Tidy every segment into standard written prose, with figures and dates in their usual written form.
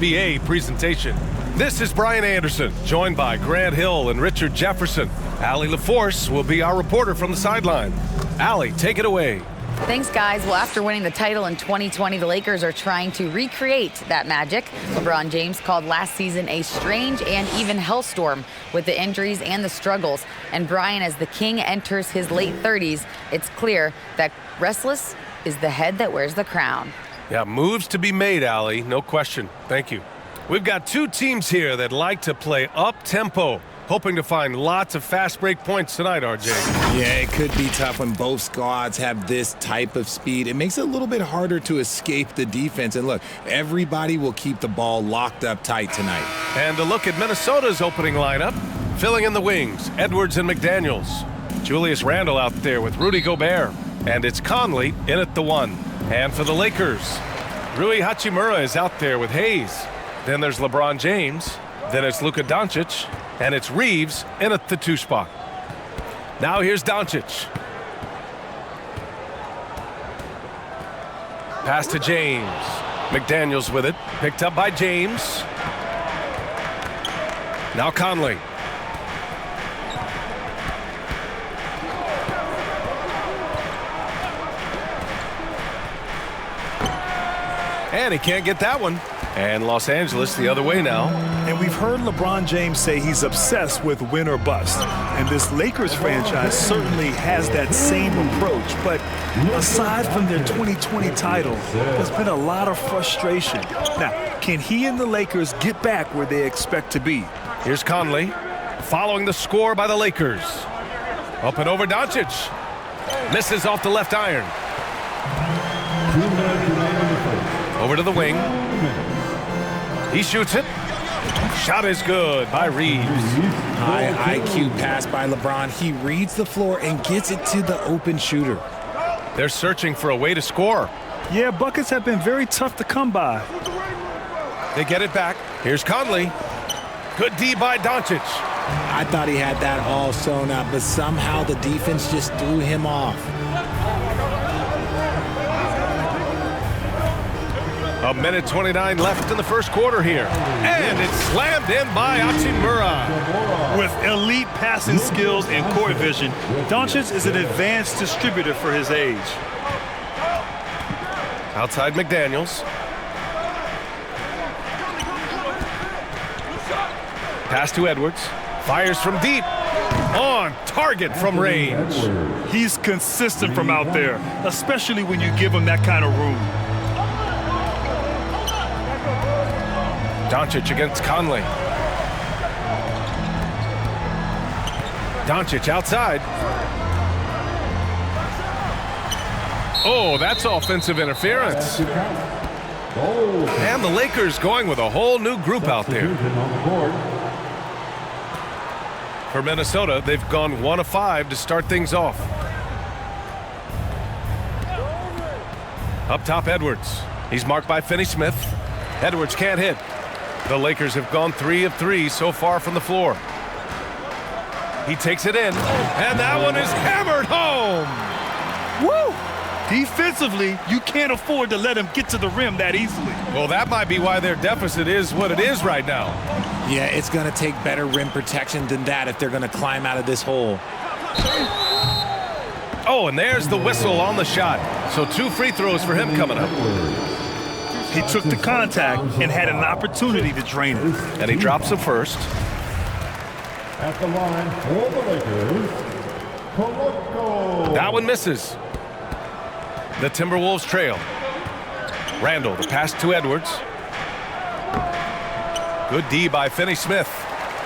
NBA presentation. This is Brian Anderson, joined by Grant Hill and Richard Jefferson. Allie LaForce will be our reporter from the sideline. Allie, take it away. Thanks, guys. Well, after winning the title in 2020, the Lakers are trying to recreate that magic. LeBron James called last season a strange and even hellstorm with the injuries and the struggles. And Brian, as the king enters his late 30s, it's clear that restless is the head that wears the crown. Yeah, moves to be made, Allie, no question. Thank you. We've got two teams here that like to play up-tempo, hoping to find lots of fast break points tonight, RJ. Yeah, it could be tough when both squads have this type of speed. It makes it a little bit harder to escape the defense. And look, everybody will keep the ball locked up tight tonight. And a look at Minnesota's opening lineup. Filling in the wings, Edwards and McDaniels. Julius Randle out there with Rudy Gobert. And it's Conley in at the 1. And for the Lakers, Rui Hachimura is out there with Hayes. Then there's LeBron James. Then it's Luka Doncic. And it's Reeves in at the 2 spot. Now here's Doncic. Pass to James. McDaniels with it. Picked up by James. Now Conley. And he can't get that one. And Los Angeles the other way now. And we've heard LeBron James say he's obsessed with win or bust. And this Lakers franchise certainly has that same approach. But aside from their 2020 title, there's been a lot of frustration. Now, can he and the Lakers get back where they expect to be? Here's Conley, following the score by the Lakers. Up and over Doncic. Misses off the left iron. Over to the wing. He shoots it. Shot is good by Reeves. High IQ pass by LeBron. He reads the floor and gets it to the open shooter. They're searching for a way to score. Yeah, buckets have been very tough to come by. They get it back. Here's Conley. Good D by Doncic. I thought he had that all sewn up, but somehow the defense just threw him off. A minute 29 left in the first quarter here. And it's slammed in by Hachimura. With elite passing skills and court vision, Doncic is an advanced distributor for his age. Outside McDaniels. Pass to Edwards. Fires from deep. On target from range. He's consistent from out there, especially when you give him that kind of room. Doncic against Conley. Doncic outside. Oh, that's offensive interference. And the Lakers going with a whole new group out there. For Minnesota, they've gone 1 of 5 to start things off. Up top, Edwards. He's marked by Finney-Smith. Edwards can't hit. The Lakers have gone 3 of 3 so far from the floor. He takes it in, and that one is hammered home. Woo! Defensively, you can't afford to let him get to the rim that easily. Well, that might be why their deficit is what it is right now. Yeah, it's going to take better rim protection than that if they're going to climb out of this hole. Oh, and there's the whistle on the shot. So 2 free throws for him coming up. He took the contact and had an opportunity to drain it. And he drops the first. At the line for the Lakers, Koloko. That one misses. The Timberwolves trail. Randle, the pass to Edwards. Good D by Finney-Smith.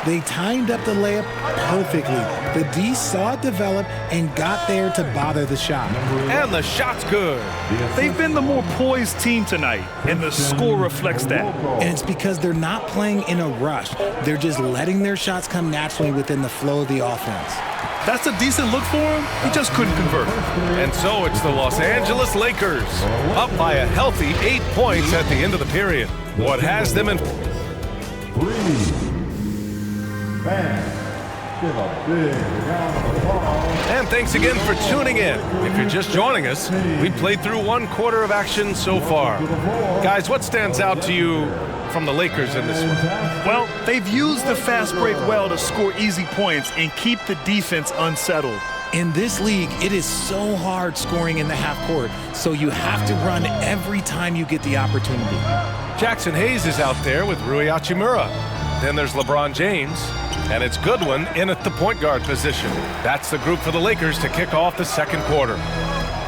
They timed up the layup perfectly. The D saw it develop and got there to bother the shot. And the shot's good. They've been the more poised team tonight, and the score reflects that. And it's because they're not playing in a rush. They're just letting their shots come naturally within the flow of the offense. That's a decent look for him. He just couldn't convert. And so it's the Los Angeles Lakers, up by a healthy 8 points at the end of the period. What has them in... Give a big round of applause. And thanks again for tuning in. If you're just joining us, we played through 1 quarter of action so far. Guys, what stands out to you from the Lakers in this one? Well, they've used the fast break well to score easy points and keep the defense unsettled. In this league, it is so hard scoring in the half court, so you have to run every time you get the opportunity. Jackson Hayes is out there with Rui Hachimura. Then there's LeBron James, and it's Goodwin in at the point guard position. That's the group for the Lakers to kick off the second quarter.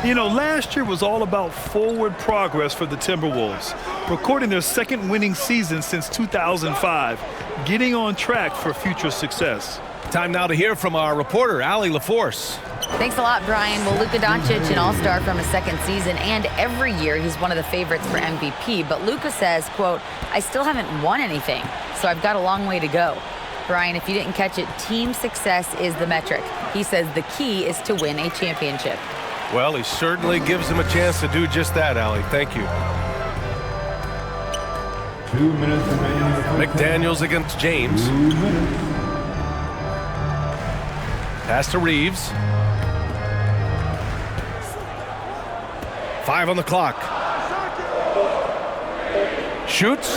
You know, last year was all about forward progress for the Timberwolves, recording their second winning season since 2005, getting on track for future success. Time now to hear from our reporter, Allie LaForce. Thanks a lot, Brian. Well, Luka Doncic, an all-star from his second season, and every year he's one of the favorites for MVP. But Luka says, quote, "I still haven't won anything, so I've got a long way to go." Brian, if you didn't catch it, team success is the metric. He says the key is to win a championship. Well, he certainly gives him a chance to do just that, Allie. Thank you. 2 minutes remaining. McDaniels against James. 2 minutes. Pass to Reeves. 5 on the clock. Shoots.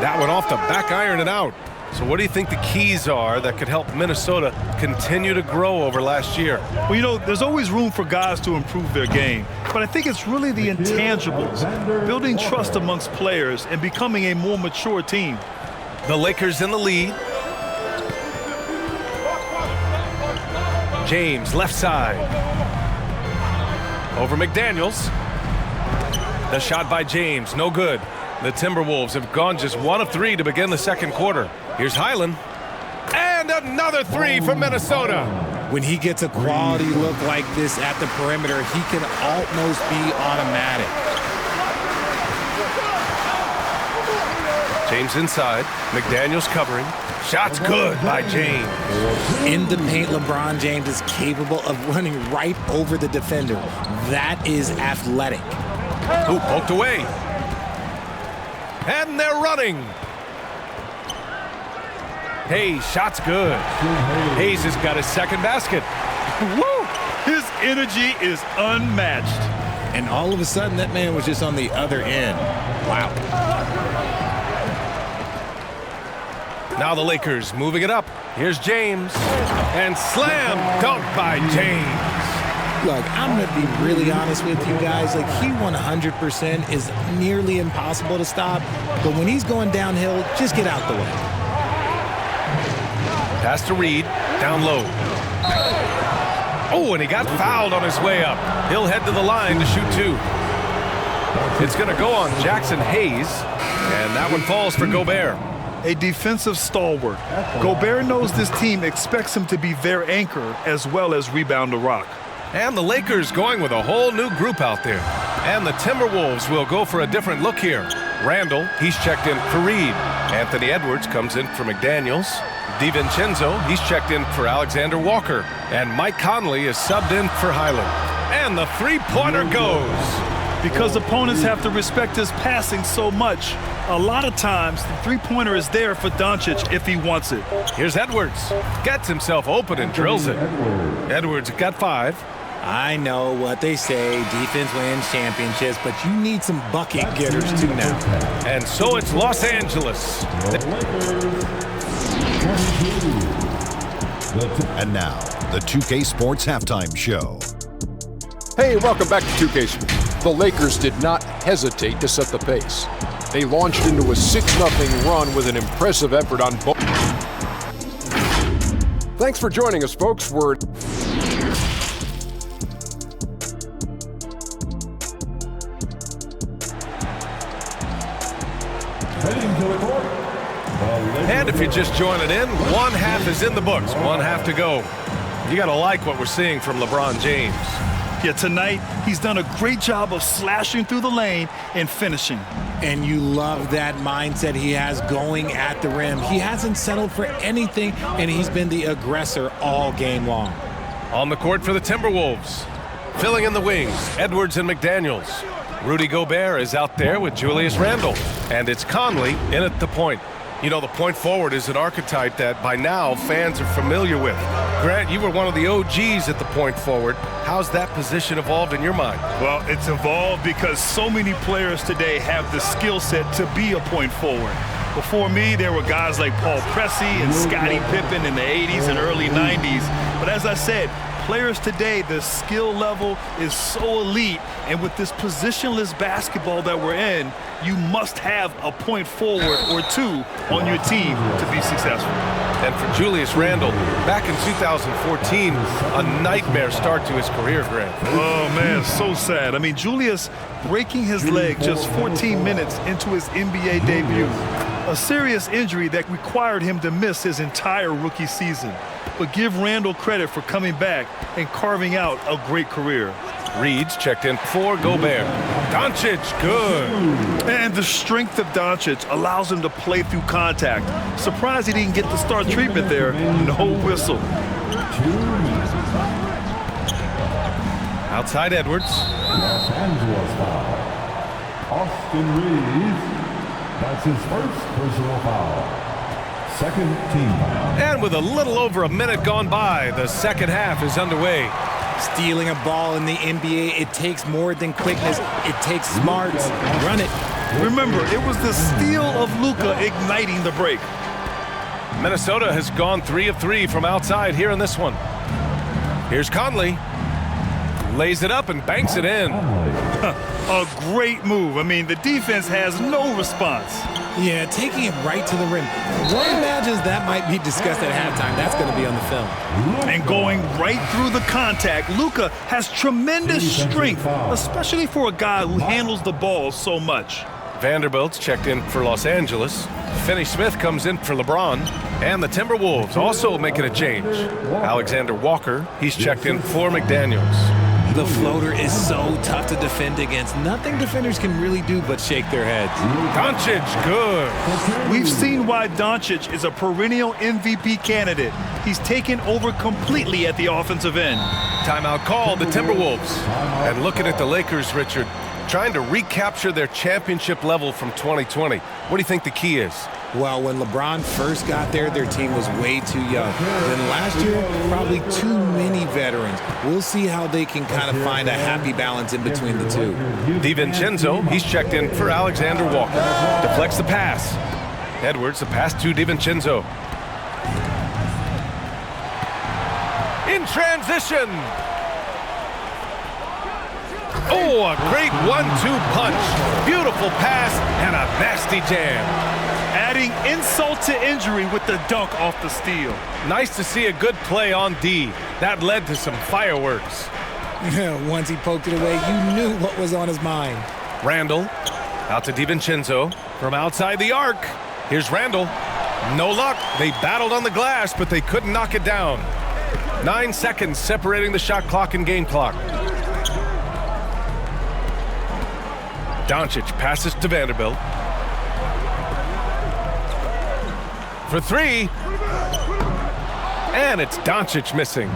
That one off the back iron and out. So what do you think the keys are that could help Minnesota continue to grow over last year? Well, you know, there's always room for guys to improve their game, but I think it's really the intangibles, building trust amongst players and becoming a more mature team. The Lakers in the lead. James, left side. Over McDaniels. The shot by James, no good. The Timberwolves have gone just 1 of 3 to begin the second quarter. Here's Highland. And another 3 from Minnesota. When he gets a quality look like this at the perimeter, he can almost be automatic. James inside. McDaniels covering. Shot's good by James. In the paint, LeBron James is capable of running right over the defender. That is athletic. Ooh, poked away. And they're running. Hayes, shot's good. Hayes has got his second basket. Woo! His energy is unmatched. And all of a sudden, that man was just on the other end. Wow. Now the Lakers moving it up. Here's James. And slam dunk by James. Look, I'm going to be really honest with you guys. Like, he 100% is nearly impossible to stop. But when he's going downhill, just get out the way. Pass to Reed. Down low. Oh, and he got fouled on his way up. He'll head to the line to shoot 2. It's going to go on Jackson Hayes. And that one falls for Gobert. A defensive stalwart. Gobert knows this team expects him to be their anchor as well as rebound the rock. And the Lakers going with a whole new group out there. And the Timberwolves will go for a different look here. Randall, he's checked in for Reed. Anthony Edwards comes in for McDaniels. DiVincenzo, he's checked in for Alexander Walker. And Mike Conley is subbed in for Highland. And the three-pointer goes. Because opponents have to respect his passing so much, a lot of times the three-pointer is there for Doncic if he wants it. Here's Edwards. Gets himself open and drills it. Edwards got 5. I know what they say, defense wins championships, but you need some bucket getters too now. And so it's Los Angeles. And now, the 2K Sports Halftime Show. Hey, welcome back to 2K Sports. The Lakers did not hesitate to set the pace. They launched into a 6-0 run with an impressive effort on both. Thanks for joining us, folks. We're Heading to the court. And if you're just joining in, 1 half is in the books. 1 half to go. You got to like what we're seeing from LeBron James. Yeah, tonight he's done a great job of slashing through the lane and finishing. And you love that mindset he has going at the rim. He hasn't settled for anything, and he's been the aggressor all game long. On the court for the Timberwolves. Filling in the wings, Edwards and McDaniels. Rudy Gobert is out there with Julius Randle. And it's Conley in at the point. You know, the point forward is an archetype that by now fans are familiar with. Grant, you were one of the OGs at the point forward. How's that position evolved in your mind? Well, it's evolved because so many players today have the skill set to be a point forward. Before me, there were guys like Paul Pressey and Scottie Pippen in the 80s and early 90s. But as I said, players today, the skill level is so elite, and with this positionless basketball that we're in, you must have a point forward or two on your team to be successful. And for Julius Randle, back in 2014, a nightmare start to his career, Grant. Oh, man, so sad. I mean, Julius breaking his leg just 14 minutes into his NBA debut. A serious injury that required him to miss his entire rookie season. But give Randle credit for coming back and carving out a great career. Reeds checked in for Gobert. Doncic, good. And the strength of Doncic allows him to play through contact. Surprised he didn't get the star treatment there. No whistle. Outside Edwards. Los Angeles foul. Austin Reeves. That's his first personal foul. Second team foul. And with a little over a minute gone by, the second half is underway. Stealing a ball in the NBA, it takes more than quickness. It takes smarts. Run it. Remember, it was the steal of Luka igniting the break. Minnesota has gone 3 of 3 from outside here in this one. Here's Conley. Lays it up and banks it in. A great move. I mean, the defense has no response. Yeah, taking it right to the rim. One imagines that might be discussed at halftime. That's going to be on the film. And going right through the contact, Luka has tremendous strength, especially for a guy who handles the ball so much. Vanderbilt's checked in for Los Angeles. Finney-Smith comes in for LeBron. And the Timberwolves also making a change. Alexander Walker, he's checked in for McDaniels. The floater is so tough to defend against. Nothing defenders can really do but shake their heads. Doncic, good. We've seen why Doncic is a perennial MVP candidate. He's taken over completely at the offensive end. Timeout called, the Timberwolves. And looking at the Lakers, Richard, trying to recapture their championship level from 2020. What do you think the key is? Well, when LeBron first got there, their team was way too young. Then last year, probably too many veterans. We'll see how they can kind of find a happy balance in between the two. DiVincenzo, he's checked in for Alexander Walker. Deflects the pass. Edwards, the pass to DiVincenzo. In transition. Oh, a great 1-2 punch. Beautiful pass and a nasty jam. Adding insult to injury with the dunk off the steal. Nice to see a good play on D. That led to some fireworks. Once he poked it away, you knew what was on his mind. Randle out to DiVincenzo from outside the arc. Here's Randle. No luck. They battled on the glass, but they couldn't knock it down. 9 seconds separating the shot clock and game clock. Doncic passes to Vanderbilt. For 3. And it's Doncic missing.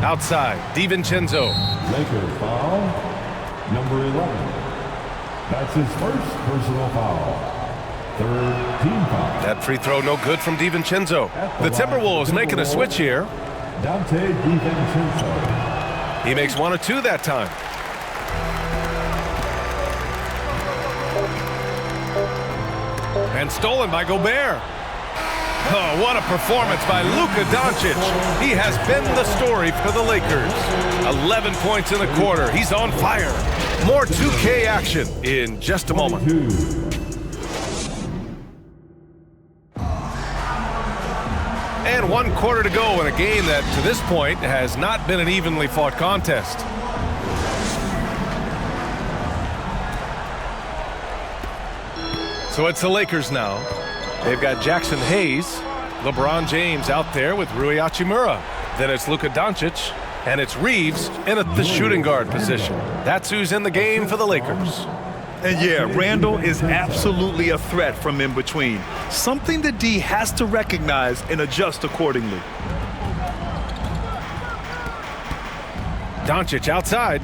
Outside, DiVincenzo. Lakers foul. Number 11. That's his first personal foul. Third team foul. That free throw no good from DiVincenzo. The Timberwolves making a switch here. Dante DiVincenzo. He makes 1 or 2 that time. And stolen by Gobert. Oh, what a performance by Luka Doncic. He has been the story for the Lakers. 11 points in the quarter. He's on fire. More 2K action in just a moment. And 1 quarter to go in a game that, to this point, has not been an evenly fought contest. So it's the Lakers now. They've got Jackson Hayes, LeBron James out there with Rui Hachimura. Then it's Luka Doncic, and it's Reeves in at the shooting guard position. That's who's in the game for the Lakers. And yeah, Randle is absolutely a threat from in between. Something that D has to recognize and adjust accordingly. Doncic outside.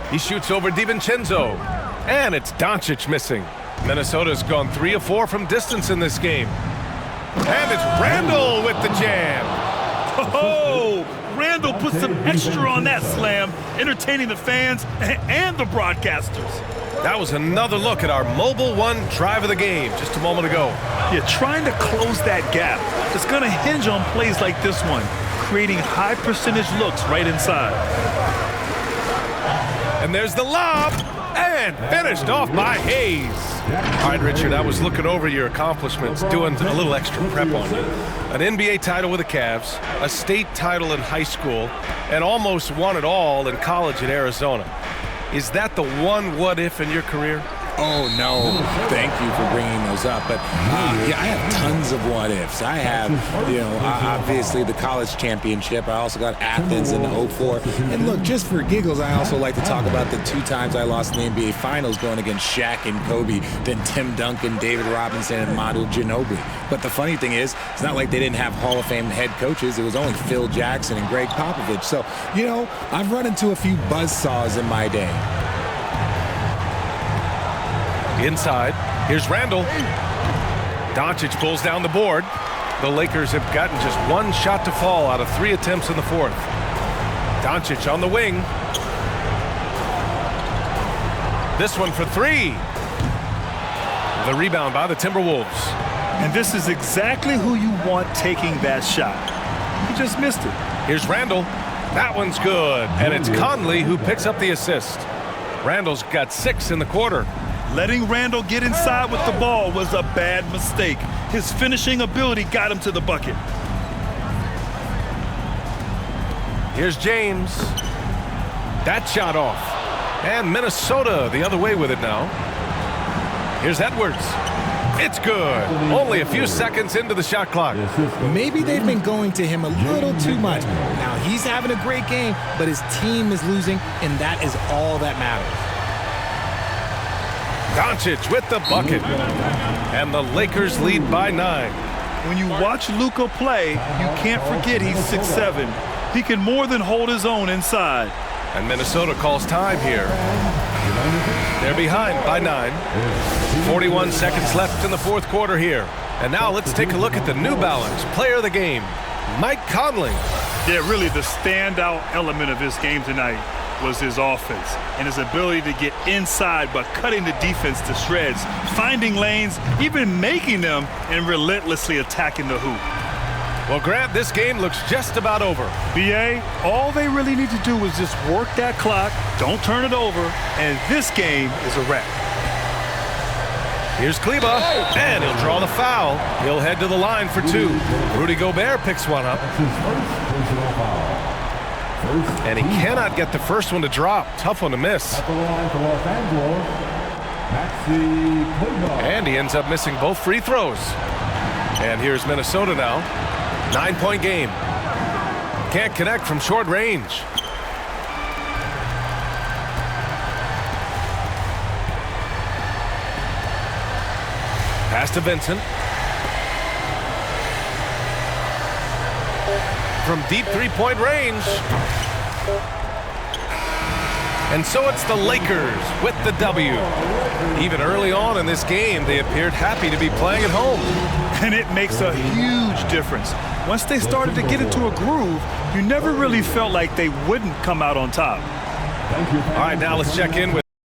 He shoots over DiVincenzo. And it's Doncic missing. Minnesota's gone 3 of 4 from distance in this game. And it's Randall with the jam. Oh, Randall put some extra on that slam, entertaining the fans and the broadcasters. That was another look at our Mobile One drive of the game just a moment ago. Yeah, trying to close that gap. It's going to hinge on plays like this one, creating high percentage looks right inside. And there's the lob, and finished off by Hayes. All right, Richard, I was looking over your accomplishments, doing a little extra prep on you. An NBA title with the Cavs, a state title in high school, and almost won it all in college at Arizona. Is that the one what-if in your career? Oh, no. Thank you for bringing those up. But, yeah, I have tons of what-ifs. I have, obviously the college championship. I also got Athens in '04. And, look, just for giggles, I also like to talk about the 2 times I lost in the NBA Finals going against Shaq and Kobe, then Tim Duncan, David Robinson, and Manu Ginobili. But the funny thing is, it's not like they didn't have Hall of Fame head coaches. It was only Phil Jackson and Greg Popovich. So, I've run into a few buzzsaws in my day. Inside, here's Randall. Doncic pulls down the board. The Lakers have gotten just 1 shot to fall out of 3 attempts in the 4th. Doncic on the wing. This one for 3. The rebound by the Timberwolves. And this is exactly who you want taking that shot. He just missed it. Here's Randall. That one's good. And it's Conley who picks up the assist. Randall's got 6 in the quarter. Letting Randall get inside with the ball was a bad mistake. His finishing ability got him to the bucket. Here's James. That shot off. And Minesota the other way with it now. Here's Edwards. It's good. Only a few seconds into the shot clock. Maybe they've been going to him a little too much. Now, he's having a great game, but his team is losing, and that is all that matters. Doncic with the bucket. And the Lakers lead by 9. When you watch Luka play, you can't forget he's 6'7". He can more than hold his own inside. And Minesota calls time here. They're behind by 9. 41 seconds left in the 4th quarter here. And now let's take a look at the New Balance player of the game, Mike Conley. Yeah, really the standout element of his game tonight was his offense and his ability to get inside but cutting the defense to shreds, finding lanes, even making them, and relentlessly attacking the hoop. Well, Grant, this game looks just about over. B.A., all they really need to do is just work that clock, don't turn it over, and this game is a wrap. Here's Kleba, and he'll draw the foul. He'll head to the line for 2. Rudy Gobert picks one up. And he cannot get the first one to drop. Tough one to miss. And he ends up missing both free throws. And here's Minesota now. 9-point game. Can't connect from short range. Pass to Vincent. From deep 3-point range. And so it's the Lakers with the W. Even early on in this game, they appeared happy to be playing at home. And it makes a huge difference. Once they started to get into a groove, you never really felt like they wouldn't come out on top. All right, now let's check in with